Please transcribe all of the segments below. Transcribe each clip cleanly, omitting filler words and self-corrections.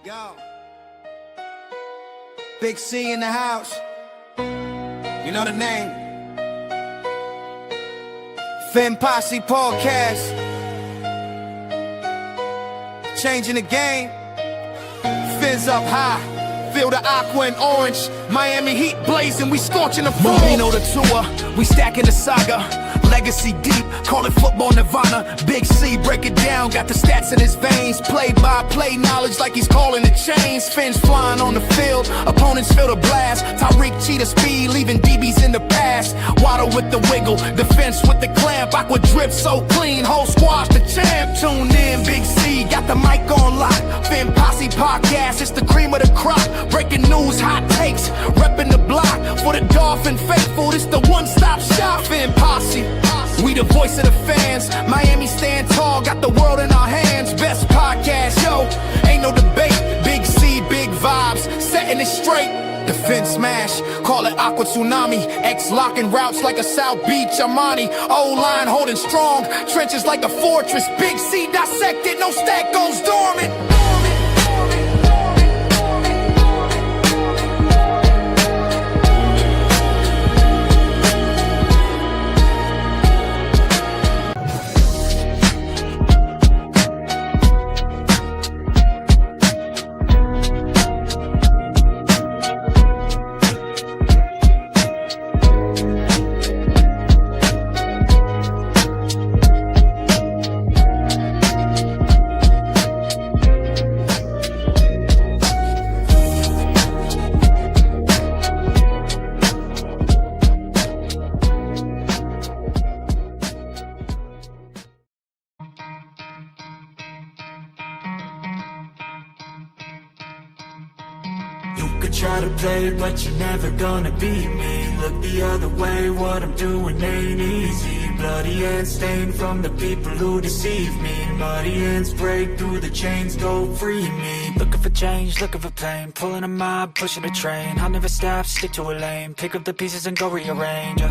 Yo, Big C in the house. You know the name. Fin Posse Podcast. Changing the game. Fins up high. Feel the aqua and orange. Miami Heat blazing. We scorching the floor. Marino the tour. We stacking the saga. Legacy deep, call it football nirvana. Big C, break it down, got the stats in his veins. Play-by-play knowledge like he's calling the chains. Fins flying on the field, opponents feel the blast. Tyreek cheetah speed, leaving DBs in the past. Waddle with the wiggle, defense with the clamp. Aqua drip so clean, whole squash the champ. Tune in, Big C, got the mic on lock. Fin Posse Podcast, it's the cream of the crop. Breaking news, hot takes, repping the block. For the Dolphin faithful, it's the one-stop shop. Fin Posse. We the voice of the fans. Miami stand tall, got the world in our hands. Best podcast, yo, ain't no debate. Big C, big vibes, setting it straight. Defense smash, call it Aqua Tsunami. X locking routes like a South Beach Armani. O-line holding strong, trenches like a fortress. Big C dissected, no stack goes dormant. Try to play, but you're never gonna beat me. Look the other way, what I'm doing ain't easy. Bloody hands stained from the people who deceive me. Muddy hands break through the chains, go free me. Looking for change, looking for pain. Pulling a mob, pushing a train. I'll never stop, stick to a lane. Pick up the pieces and go rearrange.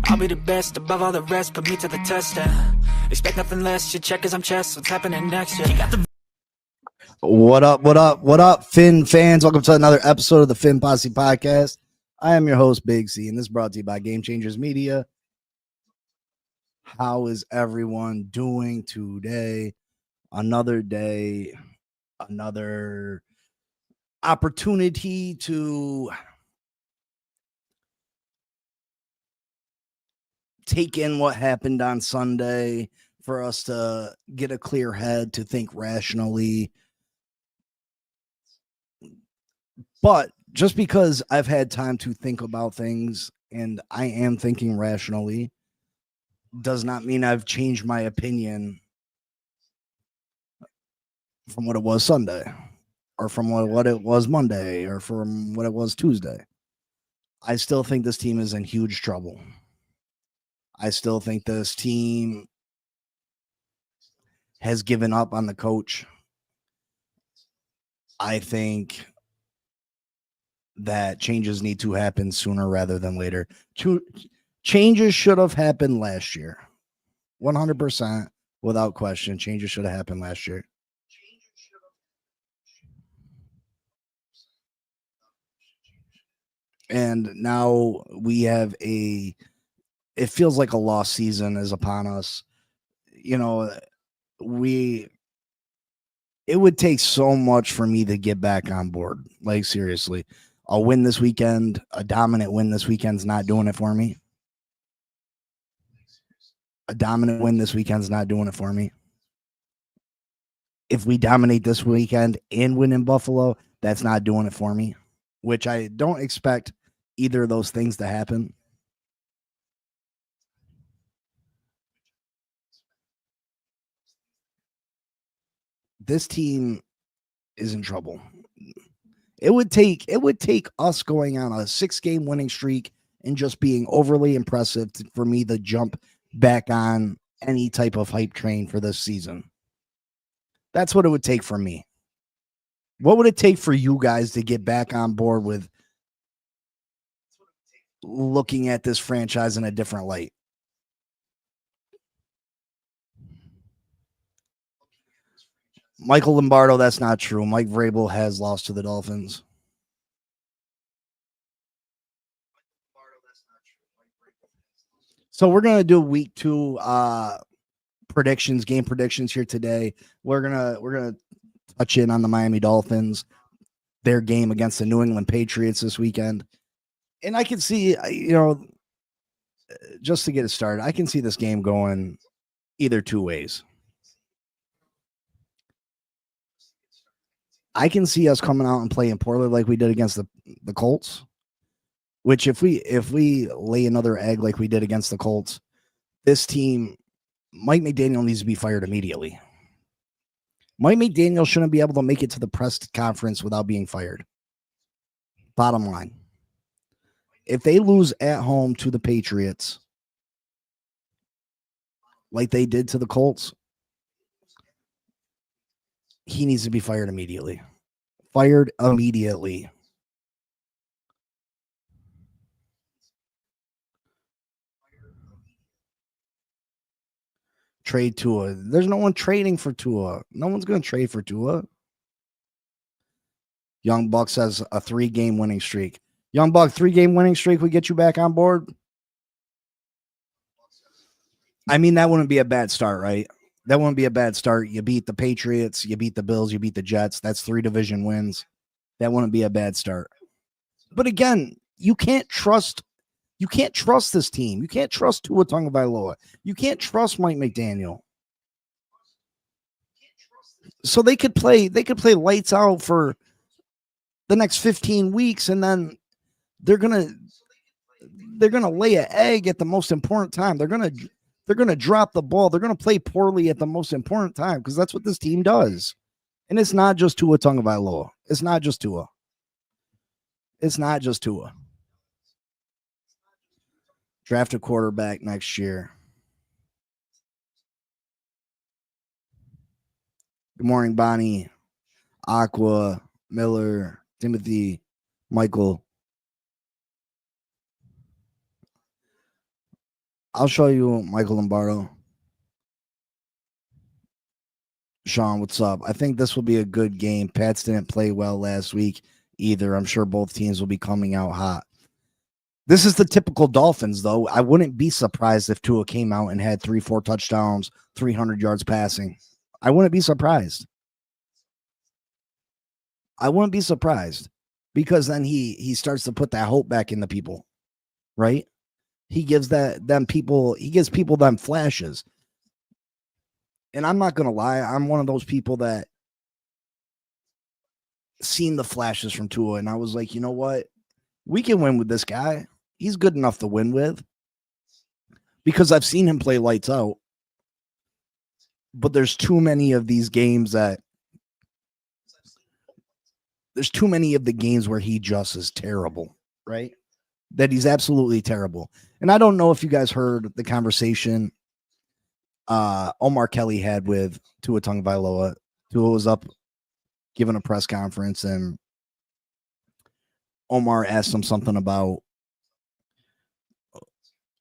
I'll be the best above all the rest, put me to the test and expect nothing less, your check as I'm chess. What's happening next? Yeah, you got the What up, Fin fans? Welcome to another episode of the Fin Posse Podcast. I am your host, Big C, and this is brought to you by Game Changers Media. How is everyone doing today? Another day, another opportunity to take in what happened on Sunday, for us to get a clear head, to think rationally. But just because I've had time to think about things and I am thinking rationally does not mean I've changed my opinion from what it was Sunday or from what it was Monday or from what it was Tuesday. I still think this team is in huge trouble. I still think this team has given up on the coach. I think that changes need to happen sooner rather than later. Changes should have happened last year. 100% without question. Changes should have happened last year. And now we have it feels like a lost season is upon us. You know, it would take so much for me to get back on board. Like, seriously. A win this weekend, a dominant win this weekend's not doing it for me. A dominant win this weekend's not doing it for me. If we dominate this weekend and win in Buffalo, that's not doing it for me, which I don't expect either of those things to happen. This team is in trouble. It would take us going on a 6-game winning streak and just being overly impressive for me to jump back on any type of hype train for this season. That's what it would take for me. What would it take for you guys to get back on board with looking at this franchise in a different light? Michael Lombardo, that's not true. Mike Vrabel has lost to the Dolphins. So we're gonna do week 2 predictions, game predictions here today. We're gonna touch in on the Miami Dolphins, their game against the New England Patriots this weekend. And I can see, just to get it started, I can see this game going either two ways. I can see us coming out and playing poorly like we did against the Colts, which if we lay another egg like we did against the Colts, this team, Mike McDaniel needs to be fired immediately. Mike McDaniel shouldn't be able to make it to the press conference without being fired. Bottom line. If they lose at home to the Patriots, like they did to the Colts, he needs to be fired immediately. Fired immediately. Trade Tua. There's no one trading for Tua. No one's going to trade for Tua. Young Bucks has a 3-game winning streak. Young Buck, 3-game winning streak would get you back on board. I mean, that wouldn't be a bad start, right? That wouldn't be a bad start. You beat the Patriots, you beat the Bills, you beat the Jets. That's 3 division wins. That wouldn't be a bad start. But again, you can't trust this team. You can't trust Tua Tagovailoa. You can't trust Mike McDaniel. So they could play lights out for the next 15 weeks, and then they're gonna lay an egg at the most important time. They're gonna drop the ball. They're gonna play poorly at the most important time because that's what this team does. And it's not just Tua Tagovailoa. It's not just Tua. It's not just Tua. Draft a quarterback next year. Good morning, Bonnie, Aqua, Miller, Timothy, Michael. I'll show you Michael Lombardo. Sean, what's up? I think this will be a good game. Pats didn't play well last week either. I'm sure both teams will be coming out hot. This is the typical Dolphins, though. I wouldn't be surprised if Tua came out and had 3-4 touchdowns, 300 yards passing. I wouldn't be surprised. I wouldn't be surprised because then he starts to put that hope back into people, right? He gives people them flashes. And I'm not going to lie. I'm one of those people that seen the flashes from Tua. And I was like, you know what? We can win with this guy. He's good enough to win with because I've seen him play lights out. But there's too many of these games there's too many of the games where he just is terrible, right? That he's absolutely terrible. And I don't know if you guys heard the conversation Omar Kelly had with Tua Tagovailoa. Tua was up giving a press conference, and Omar asked him something about,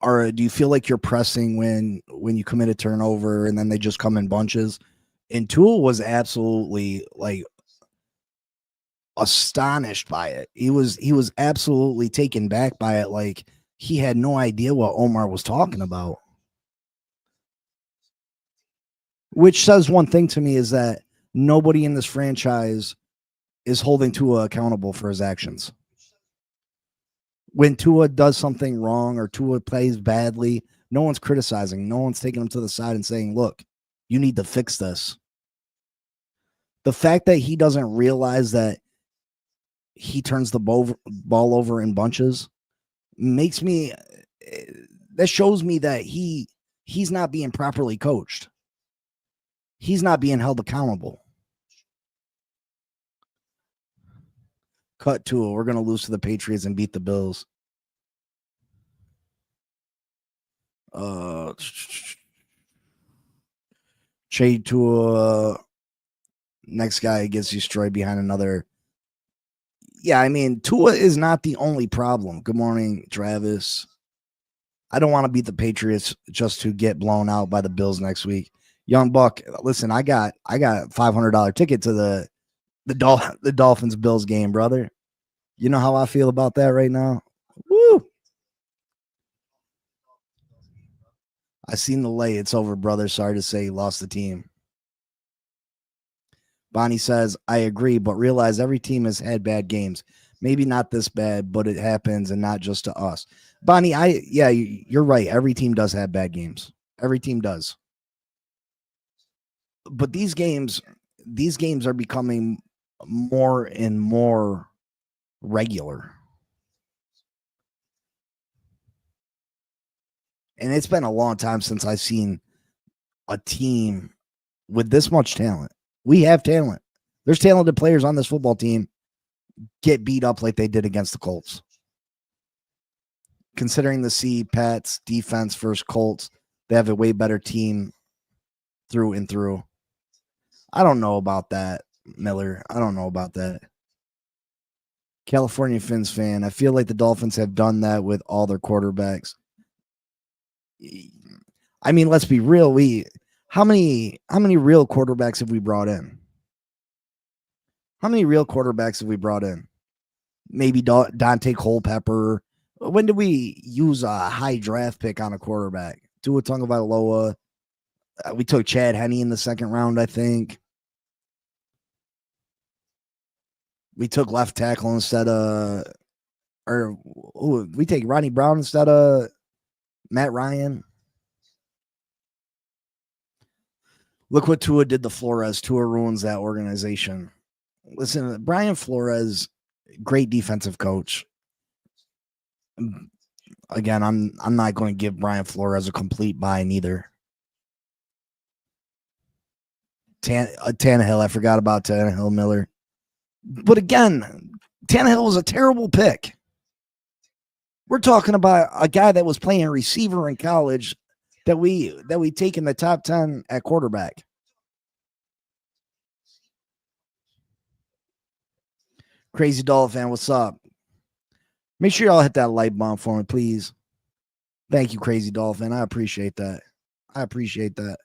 do you feel like you're pressing when you commit a turnover and then they just come in bunches? And Tua was absolutely like astonished by it. He was absolutely taken back by it. Like he had no idea what Omar was talking about. Which says one thing to me is that nobody in this franchise is holding Tua accountable for his actions. When Tua does something wrong or Tua plays badly, no one's criticizing. No one's taking him to the side and saying, look, you need to fix this. The fact that he doesn't realize that he turns the ball over in bunches that shows me that he's not being properly coached. He's not being held accountable. Cut Tua. We're going to lose to the Patriots and beat the Bills. Trade Tua. Next guy gets destroyed behind another. Yeah, I mean, Tua is not the only problem. Good morning, Travis. I don't want to beat the Patriots just to get blown out by the Bills next week. Young Buck, listen, I got $500 ticket to the Dolphins Bills game, brother. You know how I feel about that right now? Woo! I seen the lay. It's over, brother. Sorry to say you lost the team. Bonnie says, I agree, but realize every team has had bad games. Maybe not this bad, but it happens and not just to us. Bonnie, you're right. Every team does have bad games. Every team does. But these games are becoming more and more regular. And it's been a long time since I've seen a team with this much talent. We have talent. There's talented players on this football team get beat up like they did against the Colts. Considering the C Pats defense versus Colts, they have a way better team through and through. I don't know about that, Miller. I don't know about that. California Fins fan. I feel like the Dolphins have done that with all their quarterbacks. I mean, let's be real. How many real quarterbacks have we brought in? How many real quarterbacks have we brought in? Maybe Dante Culpepper. When did we use a high draft pick on a quarterback? Tua Tagovailoa. We took Chad Henne in the second round, I think. We took left tackle instead of, we take Ronnie Brown instead of Matt Ryan. Look what Tua did to Flores. Tua ruins that organization. Listen, Brian Flores, great defensive coach. Again, I'm not going to give Brian Flores a complete buy neither. Tannehill, I forgot about Tannehill, Miller. But again, Tannehill was a terrible pick. We're talking about a guy that was playing receiver in college that we take in the top 10 at quarterback. Crazy Dolphin, what's up? Make sure y'all hit that like bomb for me, please. Thank you, Crazy Dolphin. I appreciate that. I appreciate that.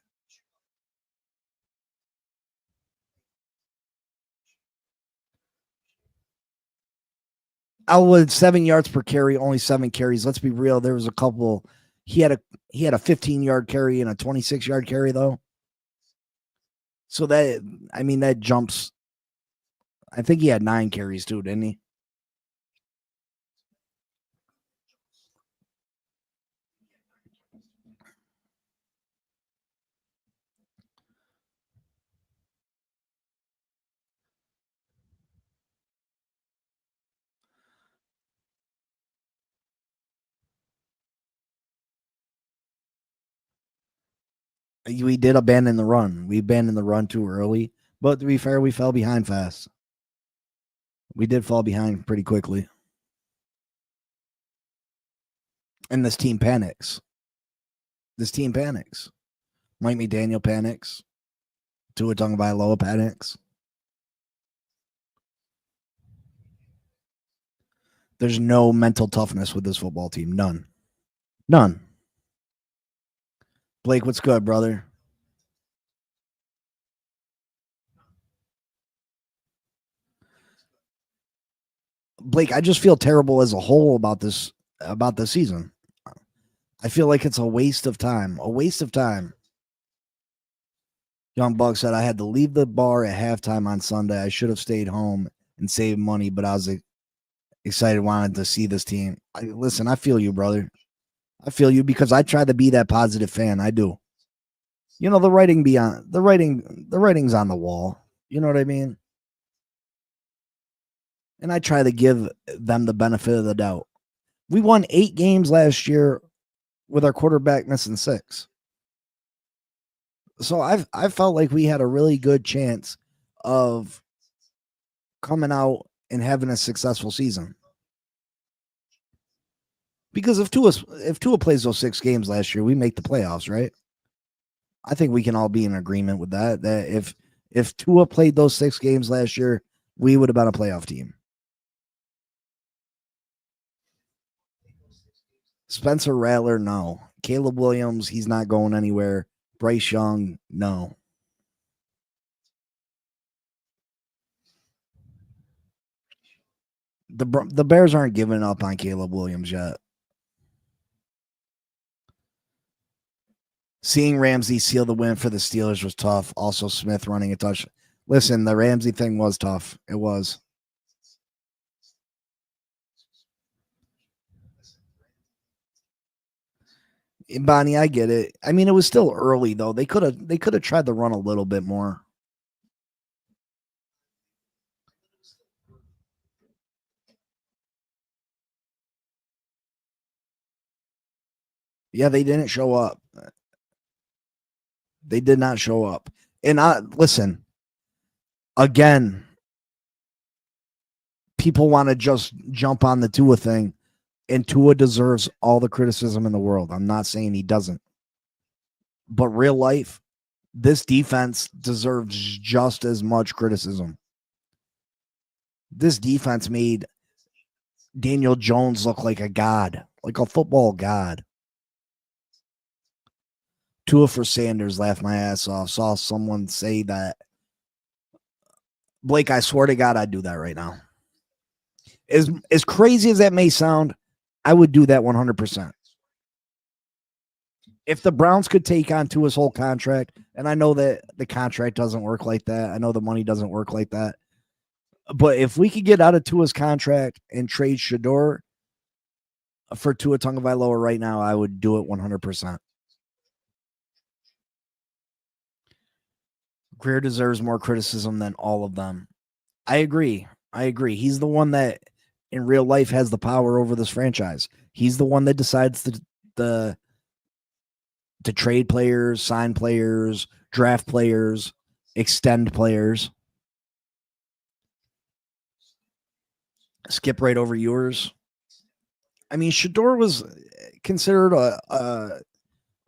Elwood, 7 yards per carry, only 7 carries. Let's be real. There was a couple. He had a 15-yard carry and a 26-yard carry, though. So that jumps. I think he had 9 carries too, didn't he? We did abandon the run. We abandoned the run too early. But to be fair, we fell behind fast. We did fall behind pretty quickly. And this team panics. Mike McDaniel panics. Tua Tagovailoa panics. There's no mental toughness with this football team. None. Blake, what's good, brother? Blake, I just feel terrible as a whole about this season. I feel like it's a waste of time. Young Buck said, I had to leave the bar at halftime on Sunday. I should have stayed home and saved money, but I was excited, wanted to see this team. Listen, I feel you, brother. I feel you because I try to be that positive fan. I do. You know, the writing's on the wall. You know what I mean? And I try to give them the benefit of the doubt. We won 8 games last year with our quarterback missing 6. So I felt like we had a really good chance of coming out and having a successful season. Because if Tua plays those 6 games last year, we make the playoffs, right? I think we can all be in agreement with that. That if Tua played those 6 games last year, we would have been a playoff team. Spencer Rattler, no. Caleb Williams, he's not going anywhere. Bryce Young, no. The Bears aren't giving up on Caleb Williams yet. Seeing Ramsey seal the win for the Steelers was tough. Also, Smith running a touch. Listen, the Ramsey thing was tough. It was. Bonnie, I get it. I mean, it was still early though. They could have tried to run a little bit more. Yeah, they didn't show up. They did not show up. And listen, again, people want to just jump on the Tua thing, and Tua deserves all the criticism in the world. I'm not saying he doesn't. But real life, this defense deserves just as much criticism. This defense made Daniel Jones look like a god, like a football god. Tua for Sanders, laughed my ass off. Saw someone say that. Blake, I swear to God, I'd do that right now. As crazy as that may sound, I would do that 100%. If the Browns could take on Tua's whole contract, and I know that the contract doesn't work like that. I know the money doesn't work like that. But if we could get out of Tua's contract and trade Shador for Tua Tagovailoa right now, I would do it 100%. Greer deserves more criticism than all of them. I agree. He's the one that in real life has the power over this franchise. He's the one that decides to trade players, sign players, draft players, extend players. Skip right over yours. I mean, Shador was considered a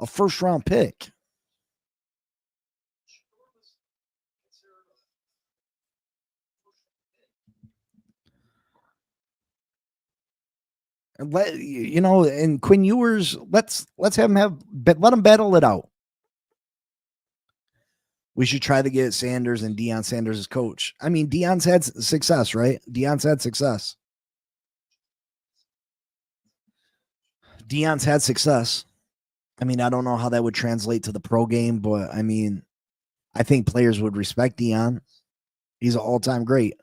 first round pick. And and Quinn Ewers, let's have him let him battle it out. We should try to get Sanders and Deion Sanders as coach. I mean, Deion's had success, right? Deion's had success. I mean, I don't know how that would translate to the pro game, but I mean, I think players would respect Deion. He's an all-time great.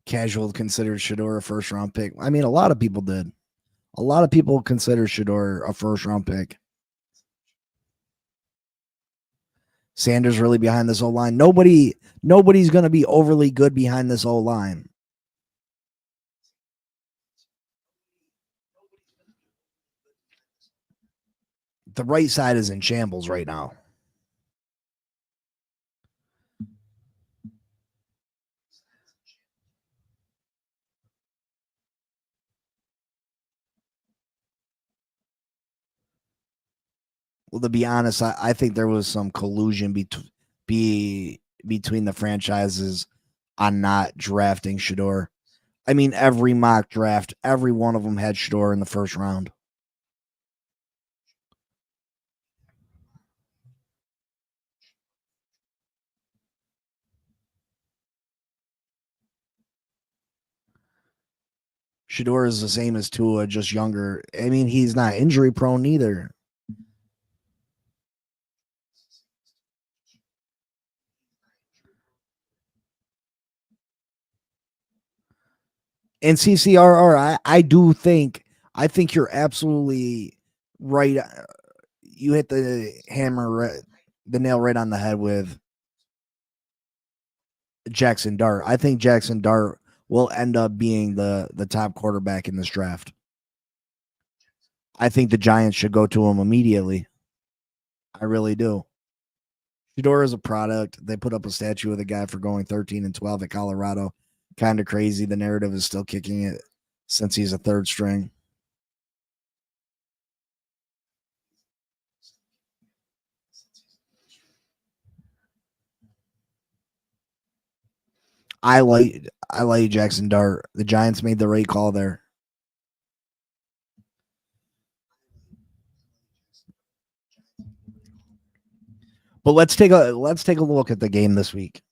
Casual considered Shador a first-round pick. I mean, a lot of people did. A lot of people consider Shador a first-round pick. Sanders really behind this O-line. Nobody's going to be overly good behind this O-line. The right side is in shambles right now. Well, to be honest, I think there was some collusion between the franchises on not drafting Shador. I mean, every mock draft, every one of them had Shador in the first round. Shador is the same as Tua, just younger. I mean, he's not injury prone either. And CCRR, I think you're absolutely right. You hit the the nail right on the head with Jackson Dart. I think Jackson Dart will end up being the top quarterback in this draft. I think the Giants should go to him immediately. I really do. Shador is a product. They put up a statue of the guy for going 13-12 at Colorado. Kind of crazy. The narrative is still kicking it since he's a third string. I I like Jackson Dart. The Giants made the right call there. But let's take a look at the game this week.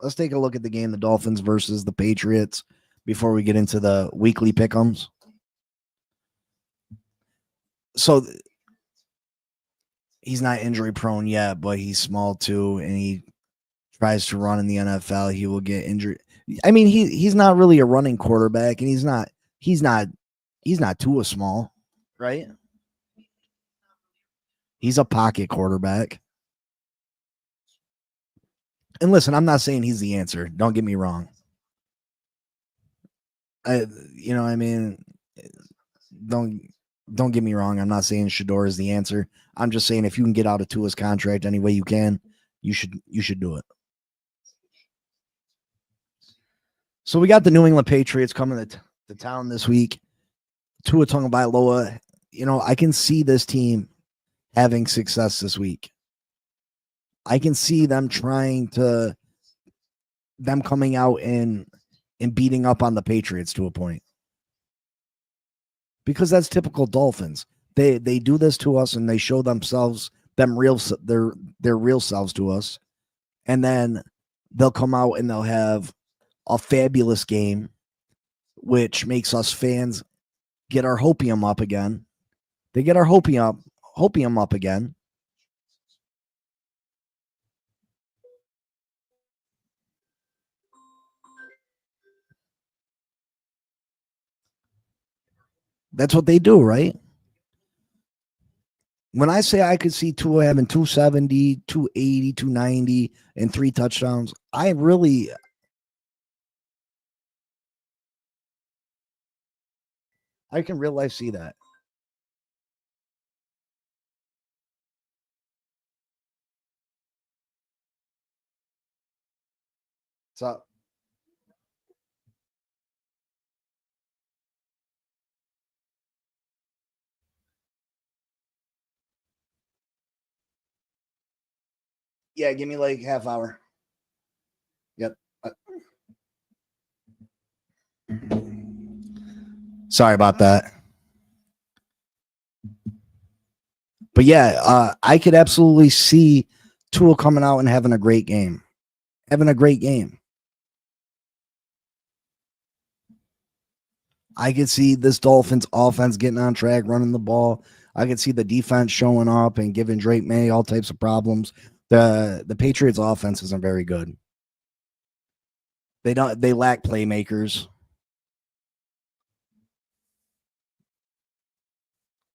Let's take a look at the game, the Dolphins versus the Patriots, before we get into the weekly pick'ems. So he's not injury prone yet, but he's small too, and he tries to run in the NFL. He will get injured. I mean, he's not really a running quarterback, and he's not too small, right? He's a pocket quarterback. And listen, I'm not saying he's the answer. Don't get me wrong. I mean, don't get me wrong. I'm not saying Shador is the answer. I'm just saying if you can get out of Tua's contract any way you can, you should do it. So we got the New England Patriots coming to town this week. Tua Tagovailoa. I can see this team having success this week. I can see them coming out and beating up on the Patriots to a point. Because that's typical Dolphins. They do this to us and they show their real selves to us. And then they'll come out and they'll have a fabulous game, which makes us fans get our hopium up again. They get our hopium up again. That's what they do, right? When I say I could see Tua having 270, 280, 290, and 3 touchdowns, I can real life see that. So yeah, give me like half hour. Yep. Sorry about that. But yeah, I could absolutely see Tua coming out and having a great game. I could see this Dolphins offense getting on track, running the ball. I could see the defense showing up and giving Drake May all types of problems. The Patriots offense isn't very good. They lack playmakers.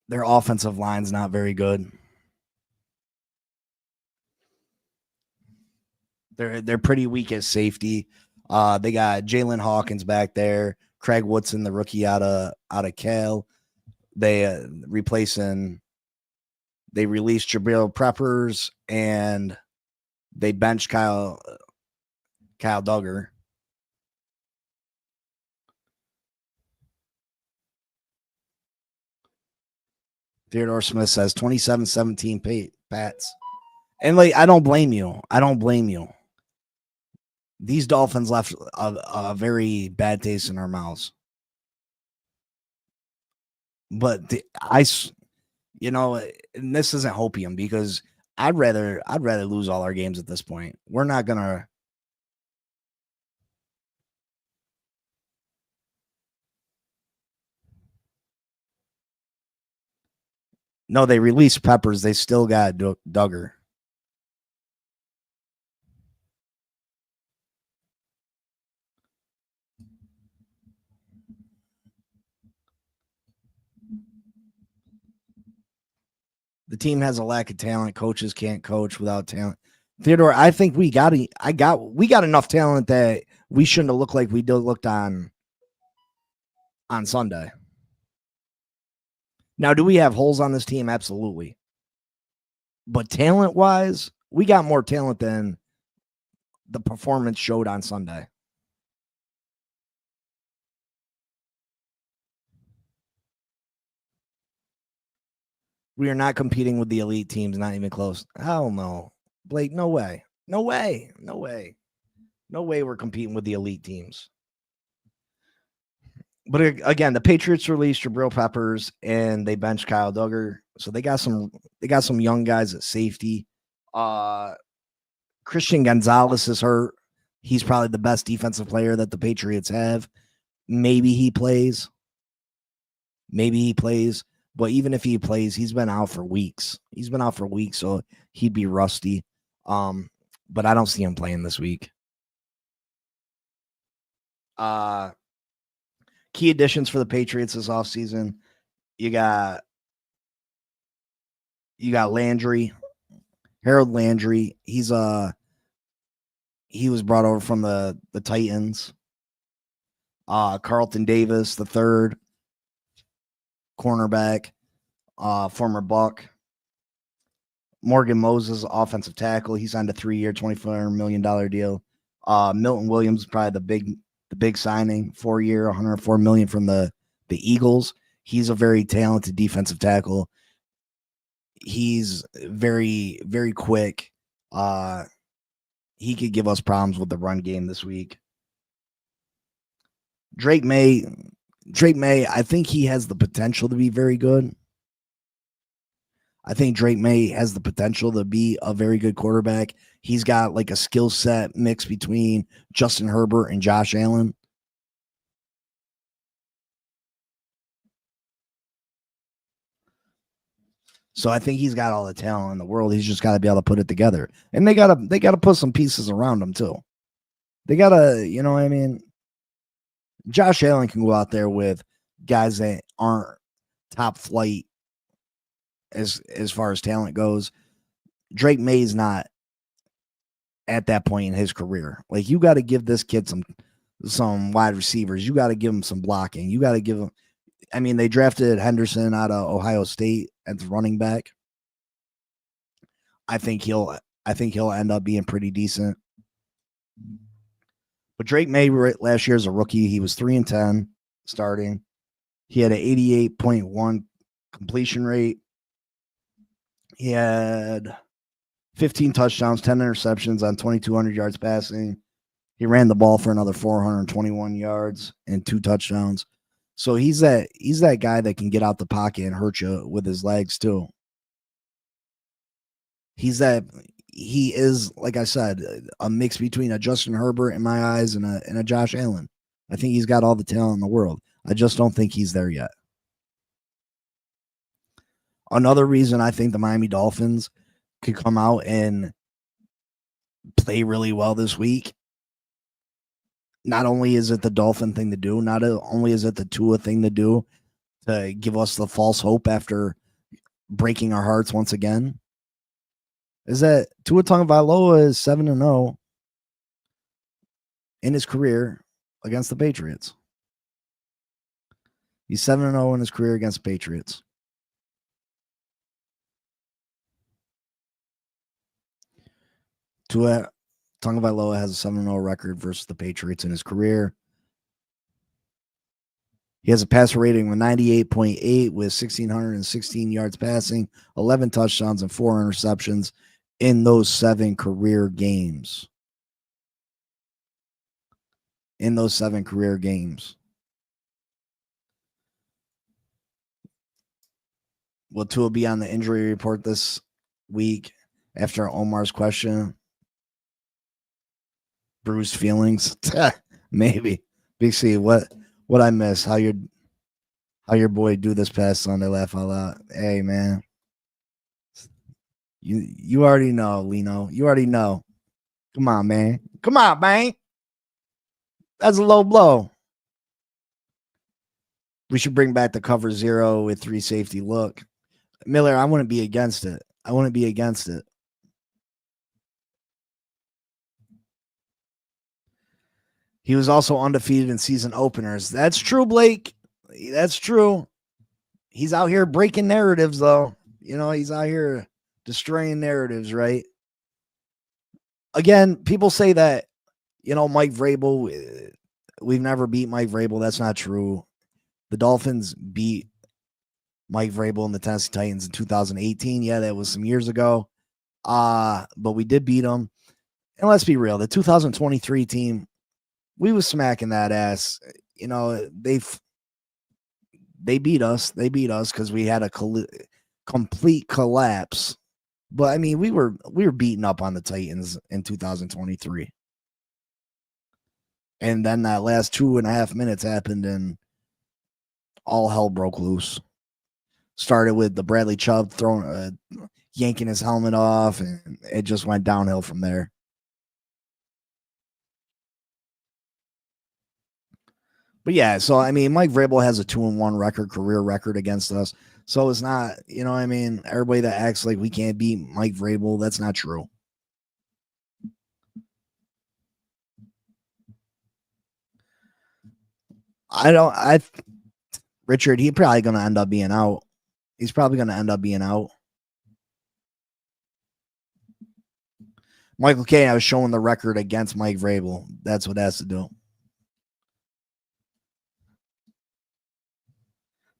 Their offensive line's not very good. They're pretty weak at safety. They got Jalen Hawkins back there, Craig Woodson, the rookie out of Cal. They released Jabril Peppers and they benched Kyle Duggar. Theodore Smith says 27-17 Pats. And I don't blame you. These Dolphins left a very bad taste in our mouths. But and this isn't hopium because I'd rather lose all our games at this point. We're not gonna. No, they released Peppers. They still got Duggar. The team has a lack of talent. Coaches can't coach without talent. Theodore, I think we got enough talent that we shouldn't have looked like we looked on Sunday. Now, do we have holes on this team? Absolutely. But talent-wise, we got more talent than the performance showed on Sunday. We are not competing with the elite teams, not even close. Hell no. Blake, no way. No way we're competing with the elite teams. But again, the Patriots released Jabril Peppers and they benched Kyle Duggar. So they got some young guys at safety. Christian Gonzalez is hurt. He's probably the best defensive player that the Patriots have. Maybe he plays. But even if he plays, he's been out for weeks. So he'd be rusty. But I don't see him playing this week. Key additions for the Patriots this offseason. You got Landry, Harold Landry. He was brought over from the Titans. Carlton Davis, the third cornerback, former Buck. Morgan Moses, offensive tackle. He signed a 3-year, $24 million deal. Milton Williams, probably the big signing, 4-year, $104 million from the Eagles. He's a very talented defensive tackle. He's very, very quick. He could give us problems with the run game this week. Drake May, I think he has the potential to be very good. I think Drake May has the potential to be a very good quarterback. He's got like a skill set mix between Justin Herbert and Josh Allen. So I think he's got all the talent in the world. He's just got to be able to put it together. And they gotta put some pieces around him too. They gotta, you know what I mean? Josh Allen can go out there with guys that aren't top flight as far as talent goes. Drake May's not at that point in his career. Like, you got to give this kid some wide receivers. You got to give him some blocking. You got to give him. I mean, they drafted Henderson out of Ohio State as running back. I think he'll end up being pretty decent. But Drake May last year as a rookie, he was 3-10 starting. He had an 88.1 completion rate. He had 15 touchdowns, 10 interceptions on 2,200 yards passing. He ran the ball for another 421 yards and 2 touchdowns. So he's that guy that can get out the pocket and hurt you with his legs too. He is, like I said, a mix between a Justin Herbert in my eyes and a Josh Allen. I think he's got all the talent in the world. I just don't think he's there yet. Another reason I think the Miami Dolphins could come out and play really well this week. Not only is it the Dolphin thing to do, not only is it the Tua thing to do to give us the false hope after breaking our hearts once again, is that Tua Tagovailoa is 7-0 in his career against the Patriots. He's 7-0 in his career against the Patriots. Tua Tagovailoa has a 7-0 record versus the Patriots in his career. He has a passer rating of 98.8 with 1,616 yards passing, 11 touchdowns, and 4 interceptions in those 7 career games. Will Tua be on the injury report this week after Omar's question? Bruised feelings? Maybe. Big C, what I miss? How your boy do this past Sunday? Laugh out loud. Hey, man. You already know, Lino. You already know. Come on, man. That's a low blow. We should bring back the cover 0 with 3 safety look. Miller, I wouldn't be against it. He was also undefeated in season openers. That's true, Blake. That's true. He's out here breaking narratives, though. You know, he's out here destroying narratives, right? Again, people say that, you know, Mike Vrabel, we've never beat Mike Vrabel. That's not true. The Dolphins beat Mike Vrabel and the Tennessee Titans in 2018. Yeah, that was some years ago. But we did beat them. And let's be real, the 2023 team, we was smacking that ass. You know, They beat us. They beat us because we had a complete collapse. But I mean, we were beaten up on the Titans in 2023. And then that last 2.5 minutes happened and all hell broke loose. Started with the Bradley Chubb throwing, yanking his helmet off, and it just went downhill from there. But yeah, so I mean, Mike Vrabel has a 2-1 record, career record against us. So it's not, you know what I mean? Everybody that acts like we can't beat Mike Vrabel, that's not true. Richard, he's probably going to end up being out. He's probably going to end up being out. Michael K, I was showing the record against Mike Vrabel. That's what it has to do.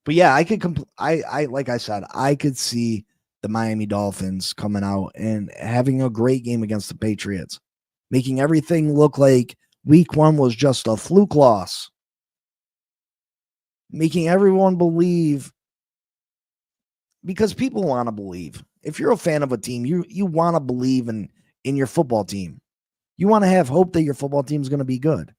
But yeah, I could like I said, I could see the Miami Dolphins coming out and having a great game against the Patriots, making everything look like week 1 was just a fluke loss, making everyone believe, because people want to believe. If you're a fan of a team, you want to believe in your football team. You want to have hope that your football team is going to be good.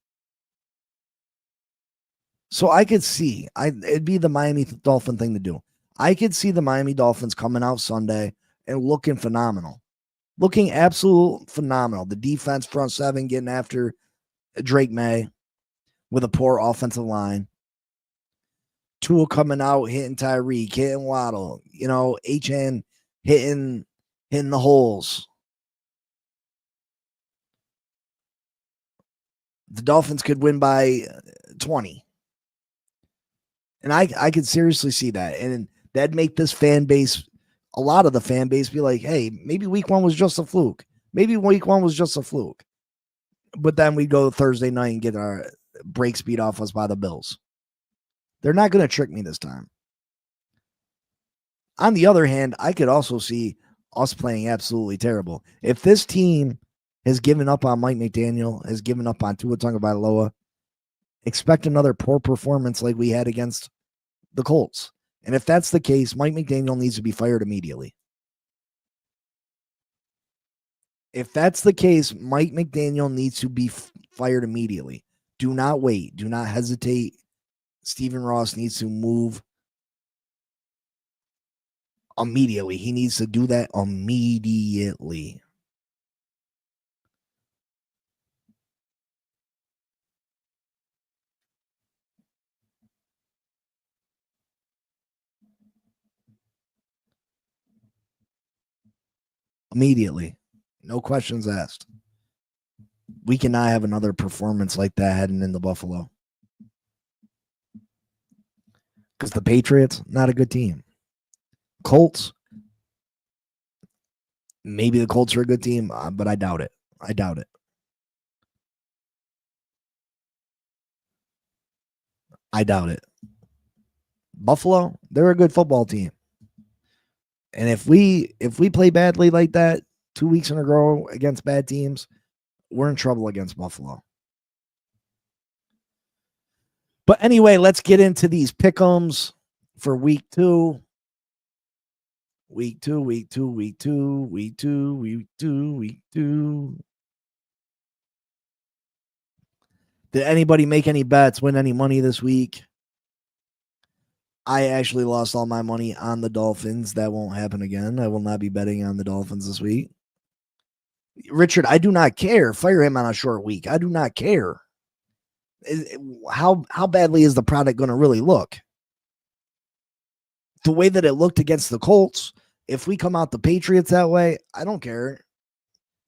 So I could see, it'd be the Miami Dolphin thing to do. I could see the Miami Dolphins coming out Sunday and looking phenomenal. Looking absolute phenomenal. The defense, front seven, getting after Drake May with a poor offensive line. Tua coming out, hitting Tyreek, hitting Waddle. You know, HN hitting the holes. The Dolphins could win by 20. And I could seriously see that. And that'd make this fan base, a lot of the fan base, be like, hey, maybe week 1 was just a fluke. Maybe week 1 was just a fluke. But then we go Thursday night and get our breaks beat off us by the Bills. They're not going to trick me this time. On the other hand, I could also see us playing absolutely terrible. If this team has given up on Mike McDaniel, has given up on Tua Tagovailoa, expect another poor performance like we had against the Colts. And if that's the case, Mike McDaniel needs to be fired immediately. If that's the case, Mike McDaniel needs to be fired immediately. Do not wait. Do not hesitate. Stephen Ross needs to move immediately. He needs to do that immediately. Immediately. No questions asked. We cannot have another performance like that heading into Buffalo. Because the Patriots, not a good team. Colts, maybe the Colts are a good team, but I doubt it. I doubt it. I doubt it. Buffalo, they're a good football team. And if we play badly like that 2 weeks in a row against bad teams, we're in trouble against Buffalo. But anyway, let's get into these pick'ems for week 2. Week 2, week 2, week 2, week 2, week 2, week 2. Did anybody make any bets, win any money this week? I actually lost all my money on the Dolphins. That won't happen again. I will not be betting on the Dolphins this week. Richard, I do not care. Fire him on a short week. I do not care. How badly is the product going to really look? The way that it looked against the Colts, if we come out the Patriots that way, I don't care.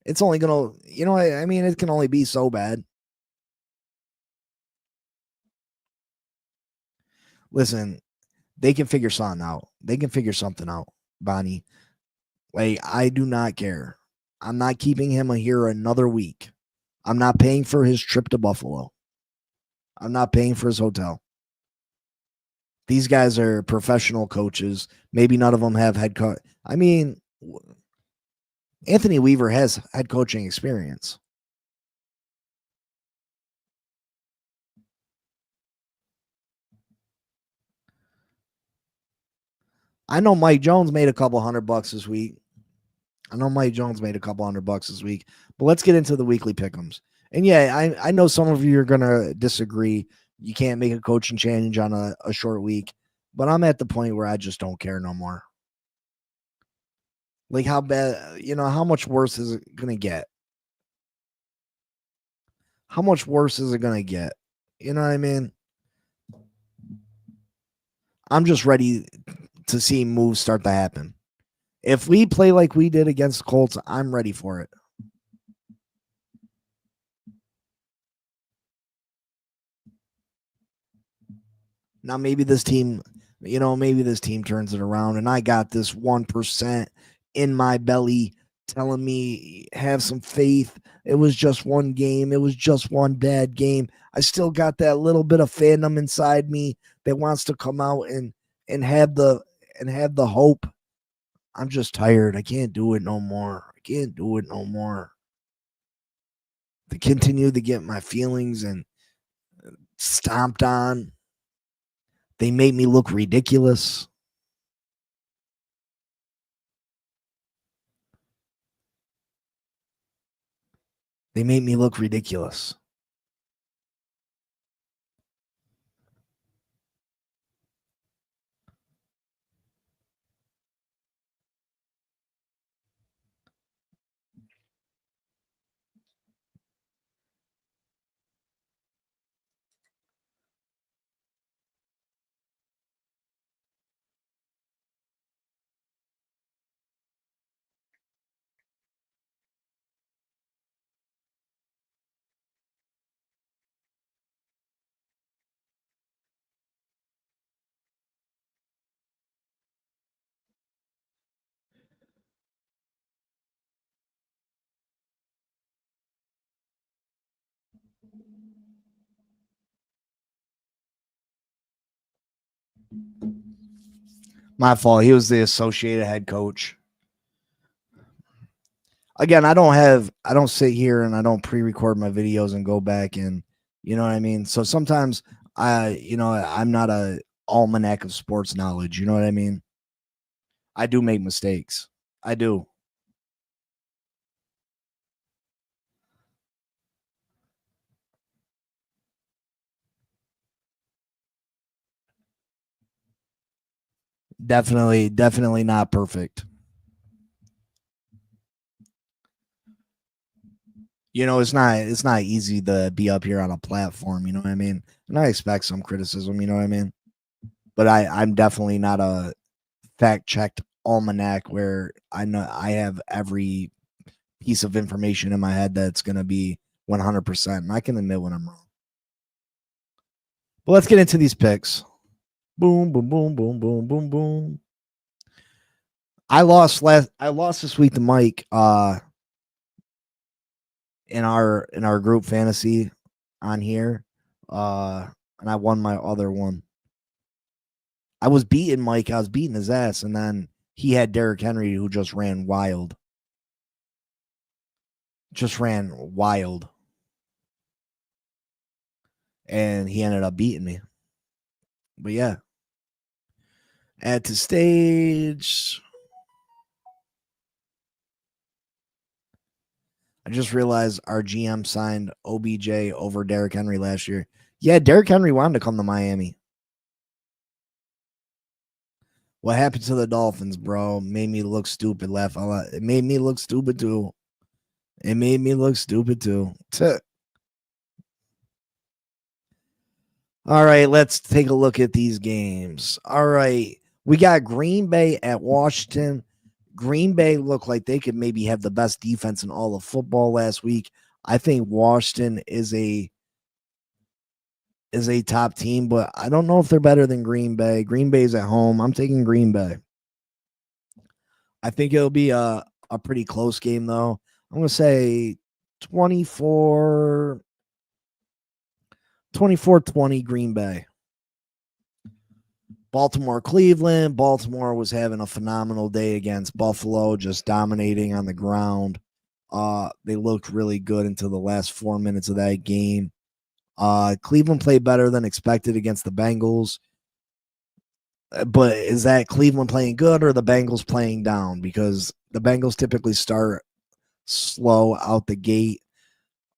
It's only going to, you know, I mean, it can only be so bad. Listen, they can figure something out. They can figure something out, Bonnie. Like, I do not care. I'm not keeping him here another week. I'm not paying for his trip to Buffalo. I'm not paying for his hotel. These guys are professional coaches. Maybe none of them have head coach. I mean, Anthony Weaver has head coaching experience. I know Mike Jones made a couple $100 this week. But let's get into the weekly pick'ems. And yeah, I know some of you are gonna disagree. You can't make a coaching change on a short week, but I'm at the point where I just don't care no more. Like how bad, how much worse is it gonna get? How much worse is it gonna get? You know what I mean? I'm just ready to see moves start to happen. If we play like we did against the Colts, I'm ready for it. Now maybe this team, turns it around, and I got this 1% in my belly telling me have some faith. It was just one game. It was just one bad game. I still got that little bit of fandom inside me that wants to come out and have the hope. I'm just tired. I can't do it no more. To continue to get my feelings and stomped on. They made me look ridiculous. My fault. He was the associated head coach. Again, I don't sit here and I don't pre-record my videos and go back and you know what I mean? So sometimes I'm not a almanac of sports knowledge, you know what I mean? I do make mistakes. I do. Definitely not perfect. It's not easy to be up here on a platform, you know what I mean? And I expect some criticism, you know what I mean? But I'm definitely not a fact checked almanac where I know I have every piece of information in my head that's gonna be 100%. And I can admit when I'm wrong. But let's get into these picks. Boom, boom, boom, boom, boom, boom, boom. I lost this week to Mike in our group fantasy on here. And I won my other one. I was beating Mike, I was beating his ass, and then he had Derrick Henry who just ran wild. And he ended up beating me. But yeah. Add to stage. I just realized our GM signed OBJ over Derrick Henry last year. Yeah, Derrick Henry wanted to come to Miami. What happened to the Dolphins, bro? Made me look stupid. Laugh a lot. It made me look stupid too. All right, let's take a look at these games. All right, we got Green Bay at Washington. Green Bay looked like they could maybe have the best defense in all of football last week. I think Washington is a top team, but I don't know if they're better than Green Bay. Green Bay's at home. I'm taking Green Bay. I think it'll be a pretty close game, though. I'm going to say 24-20 Green Bay. Baltimore, Cleveland. Baltimore was having a phenomenal day against Buffalo, just dominating on the ground. They looked really good until the last 4 minutes of that game. Cleveland played better than expected against the Bengals. But is that Cleveland playing good or the Bengals playing down? Because the Bengals typically start slow out the gate.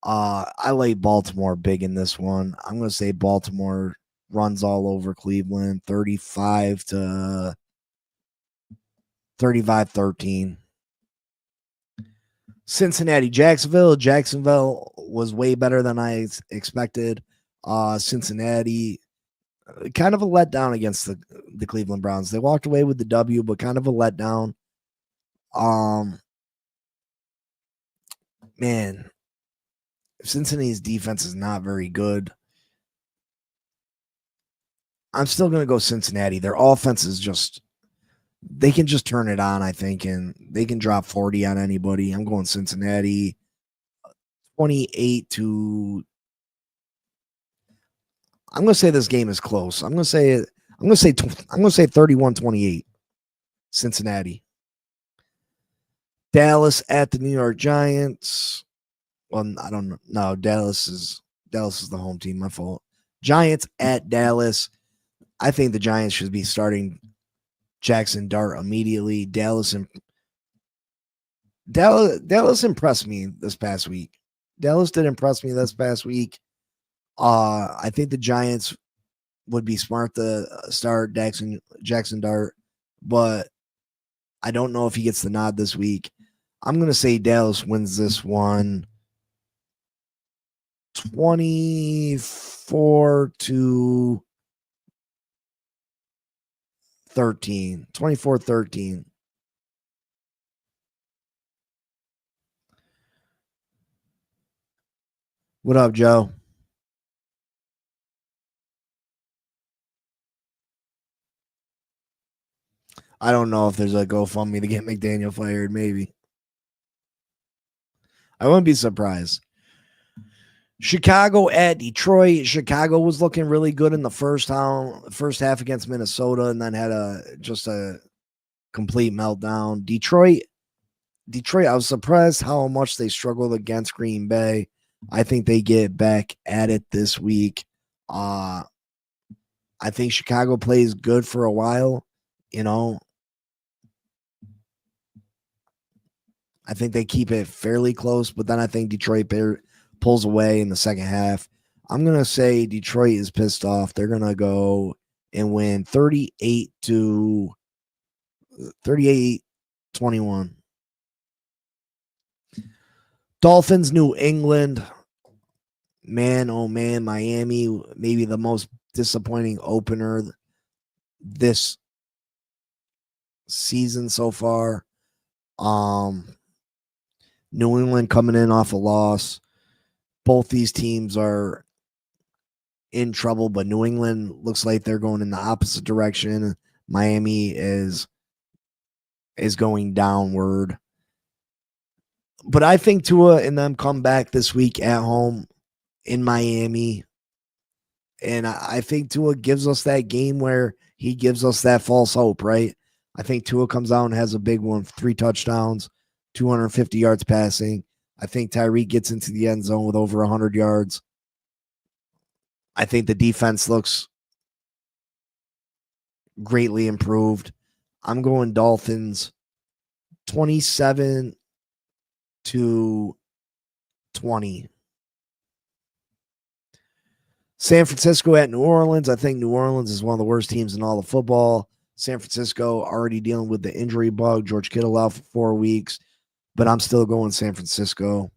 I lay Baltimore big in this one. I'm going to say Baltimore runs all over Cleveland, 35-13. Cincinnati, Jacksonville. Jacksonville was way better than I expected. Cincinnati, kind of a letdown against the Cleveland Browns. They walked away with the W, but kind of a letdown. Man, Cincinnati's defense is not very good. I'm still going to go Cincinnati. Their offense is just, they can just turn it on, I think, and they can drop 40 on anybody. I'm going Cincinnati 28 to. I'm going to say this game is close. I'm going to say 31-28 Cincinnati. Dallas at the New York Giants. Well, I don't know. No, Dallas is the home team. My fault. Giants at Dallas. I think the Giants should be starting Jackson Dart immediately. Dallas impressed me this past week. Dallas did impress me this past week. I think the Giants would be smart to start Jackson Dart, but I don't know if he gets the nod this week. I'm going to say Dallas wins this one 24-13. 24-13. What up, Joe? I don't know if there's a GoFundMe to get McDaniel fired. Maybe. I wouldn't be surprised. Chicago at Detroit. Chicago was looking really good in the first half against Minnesota, and then had a complete meltdown. Detroit. I was surprised how much they struggled against Green Bay. I think they get back at it this week. I think Chicago plays good for a while. I think they keep it fairly close, but then I think Detroit pulls away in the second half. I'm going to say Detroit is pissed off. They're going to go and win 38-21. Dolphins, New England. Man, oh man, Miami, maybe the most disappointing opener this season so far. New England coming in off a loss. Both these teams are in trouble, but New England looks like they're going in the opposite direction. Miami is going downward. But I think Tua and them come back this week at home in Miami. And I think Tua gives us that game where he gives us that false hope, right? I think Tua comes out and has a big one, 3 touchdowns, 250 yards passing. I think Tyreek gets into the end zone with over 100 yards. I think the defense looks greatly improved. I'm going Dolphins 27-20. San Francisco at New Orleans. I think New Orleans is one of the worst teams in all of football. San Francisco already dealing with the injury bug. George Kittle out for 4 weeks, but I'm still going San Francisco.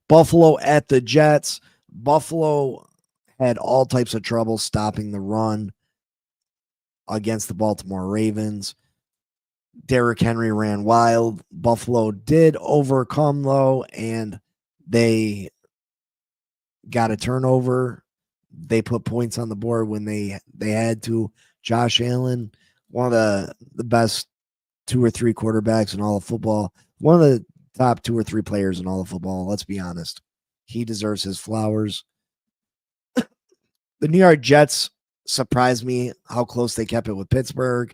Buffalo at the Jets. Buffalo had all types of trouble stopping the run against the Baltimore Ravens. Derrick Henry ran wild. Buffalo did overcome, though, and they got a turnover. They put points on the board when they had to. Josh Allen, one of the best 2 or 3 quarterbacks in all of football. One of the top 2 or 3 players in all of football. Let's be honest. He deserves his flowers. The New York Jets surprised me how close they kept it with Pittsburgh.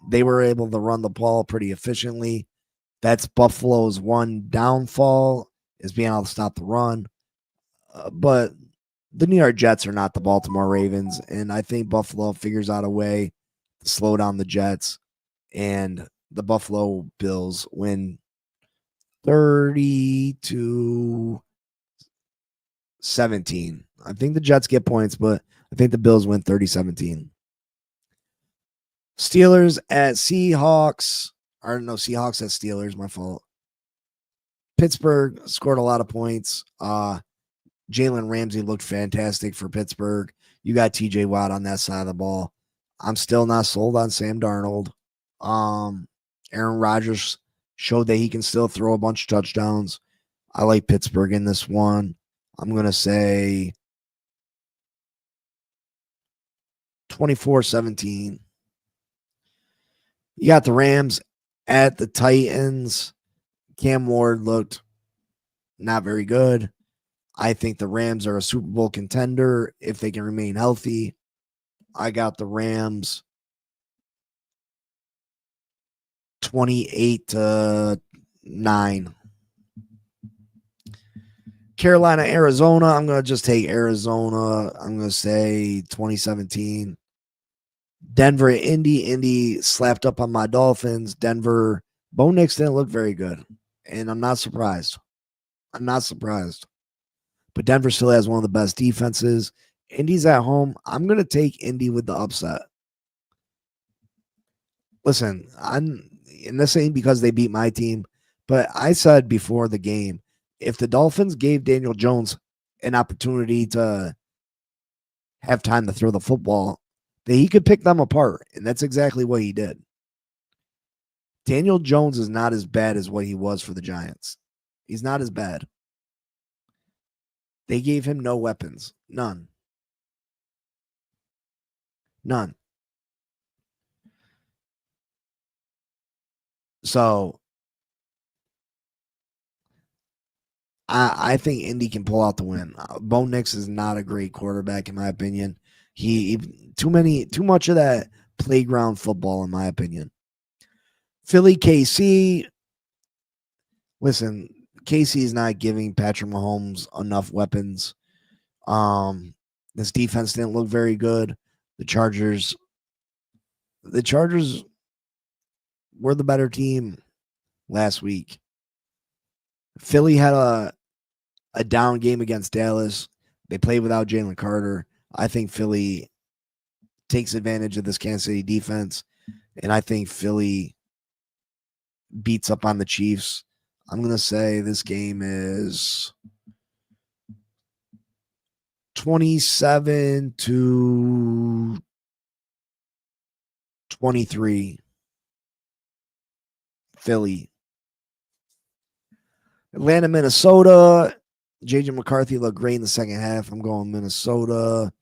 They were able to run the ball pretty efficiently. That's Buffalo's one downfall, is being able to stop the run. But the New York Jets are not the Baltimore Ravens, and I think Buffalo figures out a way to slow down the Jets, and the Buffalo Bills win 30-17. I think the Jets get points, but I think the Bills win 30-17. Steelers at Seahawks. Or no, Seahawks at Steelers, my fault. Pittsburgh scored a lot of points. Jalen Ramsey looked fantastic for Pittsburgh. You got TJ Watt on that side of the ball. I'm still not sold on Sam Darnold. Aaron Rodgers showed that he can still throw a bunch of touchdowns. I like Pittsburgh in this one. I'm going to say 24-17. You got the Rams at the Titans. Cam Ward looked not very good. I think the Rams are a Super Bowl contender if they can remain healthy. I got the Rams 28-9. Carolina, Arizona. I'm going to just take Arizona. I'm going to say 2017. Denver, Indy. Indy slapped up on my Dolphins. Denver, Bo Nix didn't look very good. And I'm not surprised. But Denver still has one of the best defenses. Indy's at home. I'm going to take Indy with the upset. Listen, and this ain't because they beat my team, but I said before the game, if the Dolphins gave Daniel Jones an opportunity to have time to throw the football, that he could pick them apart, and that's exactly what he did. Daniel Jones is not as bad as what he was for the Giants. He's not as bad. They gave him no weapons. None. So I think Indy can pull out the win. Bo Nix is not a great quarterback, in my opinion. He too much of that playground football, in my opinion. Philly, KC. Listen, KC is not giving Patrick Mahomes enough weapons. This defense didn't look very good. The Chargers were the better team last week. Philly had a down game against Dallas. They played without Jalen Carter. I think Philly takes advantage of this Kansas City defense, and I think Philly beats up on the Chiefs. I'm going to say this game is 27-23. Philly. Atlanta, Minnesota. JJ McCarthy looked great in the second half. I'm going Minnesota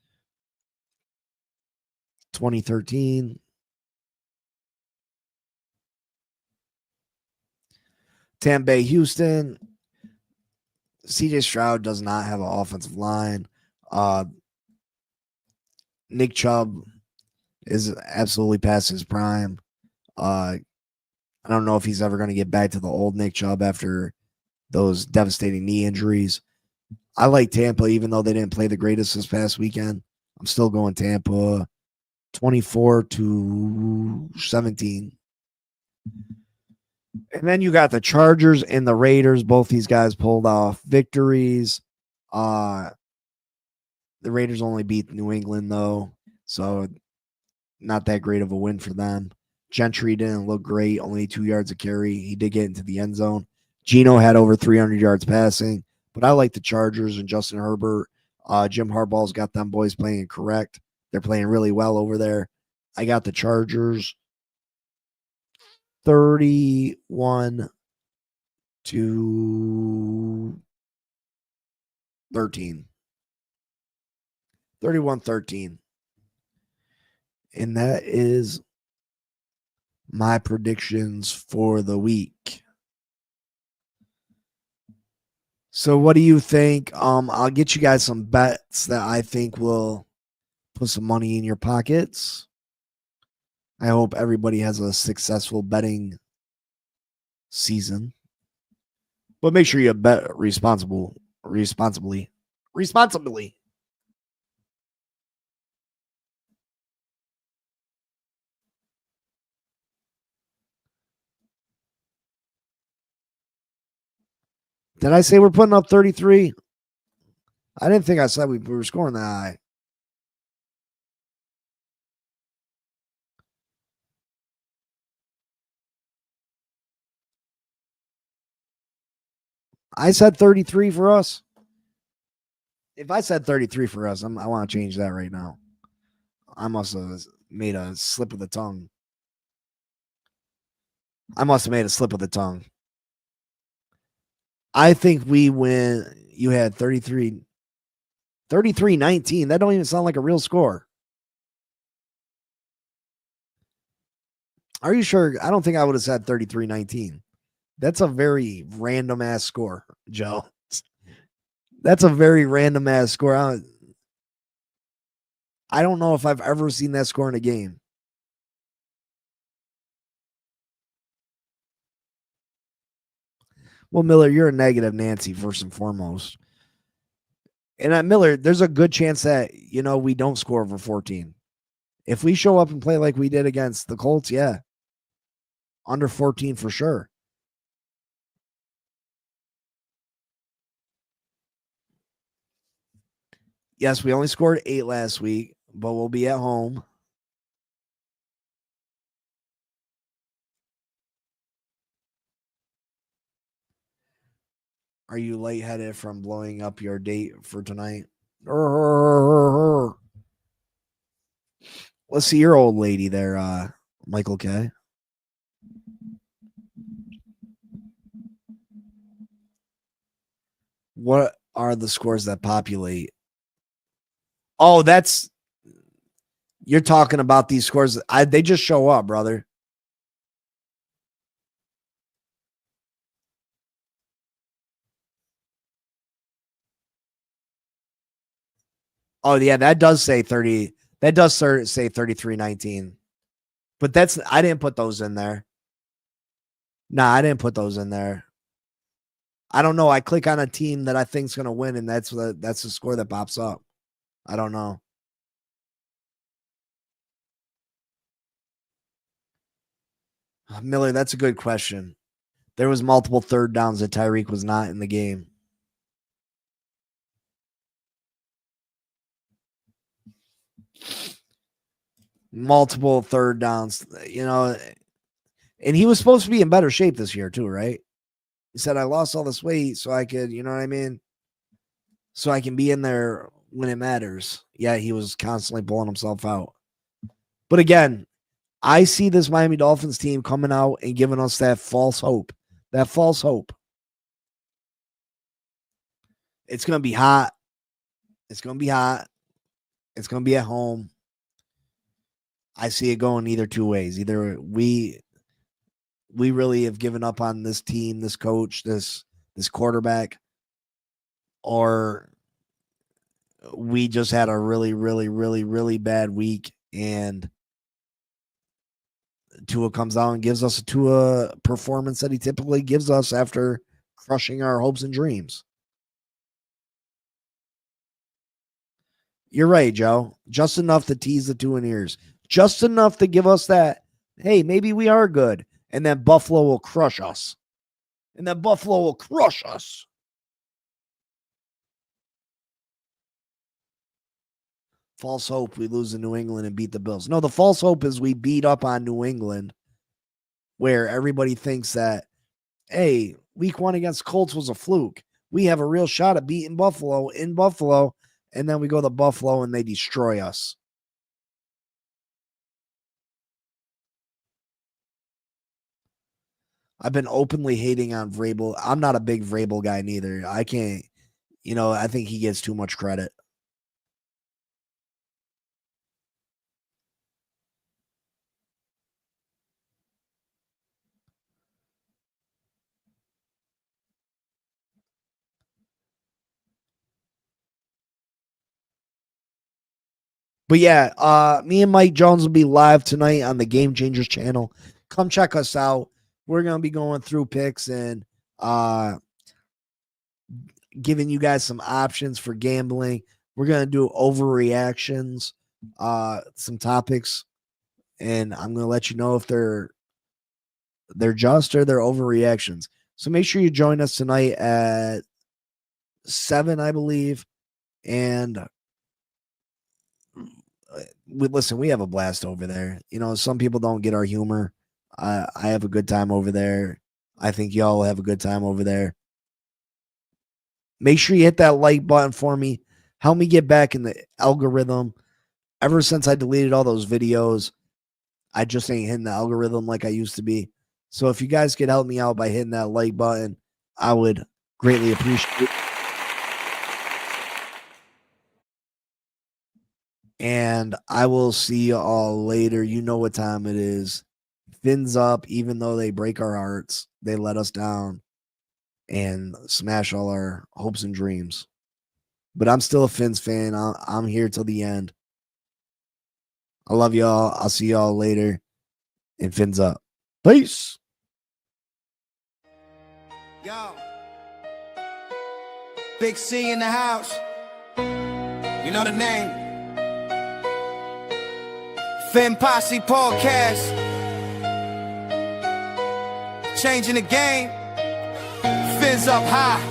2013. Tampa Bay, Houston. CJ Stroud does not have an offensive line. Nick Chubb is absolutely past his prime. I don't know if he's ever going to get back to the old Nick Chubb after those devastating knee injuries. I like Tampa, even though they didn't play the greatest this past weekend. I'm still going Tampa 24-17. And then you got the Chargers and the Raiders. Both these guys pulled off victories. The Raiders only beat New England, though, so not that great of a win for them. Gentry didn't look great, only 2 yards of carry. He did get into the end zone. Geno had over 300 yards passing, but I like the Chargers and Justin Herbert. Jim Harbaugh's got them boys playing correct. They're playing really well over there. I got the Chargers 31-13. 31-13. And that is my predictions for the week. So what do you think? I'll get you guys some bets that I think will put some money in your pockets. I hope everybody has a successful betting season. But make sure you bet responsibly. Did I say we're putting up 33? I didn't think I said we were scoring that high. I said 33 for us. If I said 33 for us, I want to change that right now. I must have made a slip of the tongue. I think we win. You had 33 19. That don't even sound like a real score. Are you sure? I don't think I would have said 33 19. That's a very random ass score, Joe. That's a very random ass score. I don't know if I've ever seen that score in a game. Well, Miller, you're a negative Nancy, first and foremost. And at Miller, there's a good chance that, we don't score over 14. If we show up and play like we did against the Colts, yeah. Under 14 for sure. Yes, we only scored 8 last week, but we'll be at home. Are you lightheaded from blowing up your date for tonight? Let's see your old lady there, Michael K. What are the scores that populate? Oh, you're talking about these scores. They just show up, brother. Oh, yeah, that does say 30. That does say 33-19. But I didn't put those in there. Nah, I didn't put those in there. I don't know. I click on a team that I think is going to win, and that's the score that pops up. I don't know. Miller, that's a good question. There was multiple third downs that Tyreek was not in the game. Multiple third downs, and he was supposed to be in better shape this year too, right? He said, I lost all this weight so I could, you know what I mean? So I can be in there when it matters. Yeah, he was constantly pulling himself out. But again, I see this Miami Dolphins team coming out and giving us that false hope. That false hope. It's going to be hot. It's going to be hot. It's going to be at home. I see it going either two ways. Either we really have given up on this team, this coach, this quarterback, or we just had a really, really, really, really bad week, and Tua comes out and gives us a Tua performance that he typically gives us after crushing our hopes and dreams. You're right, Joe. Just enough to tease the two in ears. Just enough to give us that, hey, maybe we are good. And then Buffalo will crush us. False hope we lose in New England and beat the Bills. No, the false hope is we beat up on New England, where everybody thinks that, hey, week 1 against Colts was a fluke. We have a real shot at beating Buffalo in Buffalo, and then we go to Buffalo and they destroy us. I've been openly hating on Vrabel. I'm not a big Vrabel guy neither. I can't, I think he gets too much credit. But yeah, me and Mike Jones will be live tonight on the Game Changers channel. Come check us out. We're going to be going through picks and giving you guys some options for gambling. We're going to do overreactions, some topics, and I'm going to let you know if they're just or they're overreactions. So make sure you join us tonight at 7, I believe. And we have a blast over there. You know, some people don't get our humor. I have a good time over there. I think y'all will have a good time over there. Make sure you hit that like button for me. Help me get back in the algorithm. Ever since I deleted all those videos, I just ain't hitting the algorithm like I used to be. So if you guys could help me out by hitting that like button, I would greatly appreciate it. And I will see you all later. You know what time it is. Fins up, even though they break our hearts, they let us down and smash all our hopes and dreams. But I'm still a Fins fan. I'm here till the end. I love y'all. I'll see y'all later. And Fins up. Peace. Yo. Big C in the house. You know the name. Fin Posse Podcast. Changing the game. Fins up high.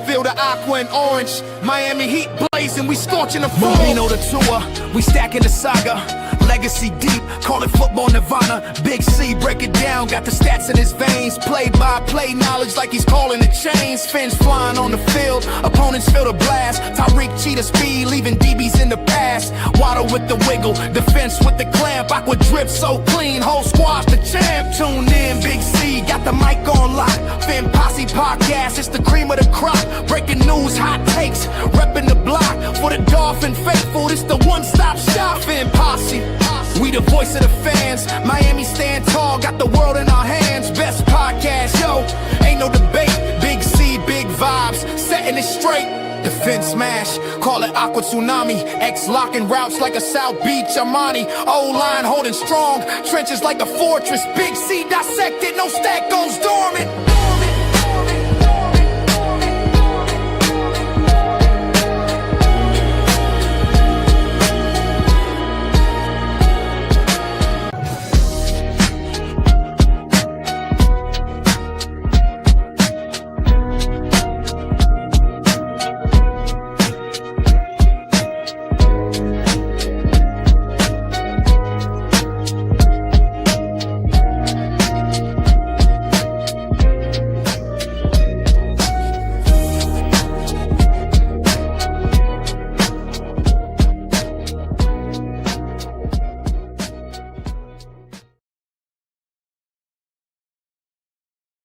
Feel the aqua and orange. Miami heat blazing. We scorching the floor. Marino the tour. We stacking the saga. Legacy deep, call it football nirvana. Big C, break it down, got the stats in his veins. Play-by-play knowledge like he's calling the chains. Fins flying on the field, opponents feel the blast. Tyreek cheetah speed, leaving DBs in the past. Waddle with the wiggle, defense with the clamp. Aqua drip so clean, whole squad's the champ. Tune in, Big C, got the mic on lock. Fin Posse Podcast, it's the cream of the crop. Breaking news, hot takes, repping the block. For the Dolphin faithful, it's the one-stop shop. Fin Posse. We the voice of the fans. Miami stand tall, got the world in our hands. Best podcast, yo, ain't no debate. Big C, big vibes, setting it straight. Defense smash, call it aqua tsunami. X locking routes like a South Beach Armani. O-line holding strong, trenches like a fortress. Big C dissected, no stack goes dormant.